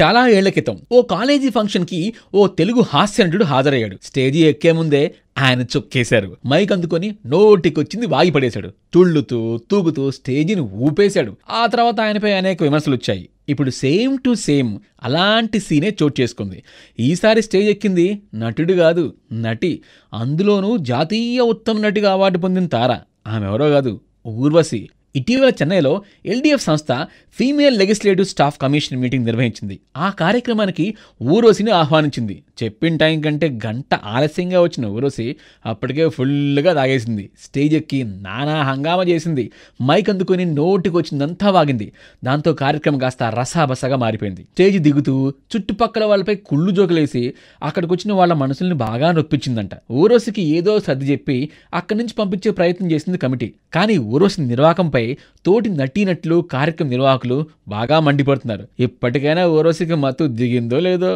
చాలా ఏళ్ల క్రితం ఓ కాలేజీ ఫంక్షన్ కి ఓ తెలుగు హాస్య నటుడు హాజరయ్యాడు. స్టేజీ ఎక్కే ముందే ఆయన చొక్కేశారు. మైక్ అందుకొని నోటికొచ్చింది వాగిపడేశాడు. తుళ్ళుతూ తూగుతూ స్టేజీని ఊపేశాడు. ఆ తర్వాత ఆయనపై అనేక విమర్శలు వచ్చాయి. ఇప్పుడు సేమ్ టు సేమ్ అలాంటి సీనే చోటు చేసుకుంది. ఈసారి స్టేజ్ ఎక్కింది నటుడు కాదు, నటి. అందులోనూ జాతీయ ఉత్తమ నటిగా అవార్డు పొందిన తార. ఆమె ఎవరో కాదు, ఊర్వశి. ఇటీవల చెన్నైలో ఎల్డీఎఫ్ సంస్థ female legislative staff commission meeting నిర్వహించింది. ఆ కార్యక్రమానికి ఊర్వశిని ఆహ్వానించింది. చెప్పిన టైం కంటే గంట ఆలస్యంగా వచ్చిన ఊర్వశి అప్పటికే ఫుల్గా తాగేసింది. స్టేజ్ ఎక్కి నానా హంగామా చేసింది. మైక్ అందుకొని నోటికి వచ్చిందంతా వాగింది. దాంతో కార్యక్రమం కాస్త రసాబసగా మారిపోయింది. స్టేజ్ దిగుతూ చుట్టుపక్కల వాళ్ళపై కుళ్ళు జోకులేసి అక్కడికి వచ్చిన వాళ్ళ మనసుల్ని బాగా నొప్పించిందంట. ఊర్వశికి ఏదో సర్ది చెప్పి అక్కడి నుంచి పంపించే ప్రయత్నం చేసింది కమిటీ. కానీ ఊర్వశి నిర్వాకంపై తోటి నటీనటులు, కార్యక్రమ నిర్వాహకులు బాగా మండిపడుతున్నారు. ఇప్పటికైనా ఊర్వశికి మత్తు దిగిందో లేదో.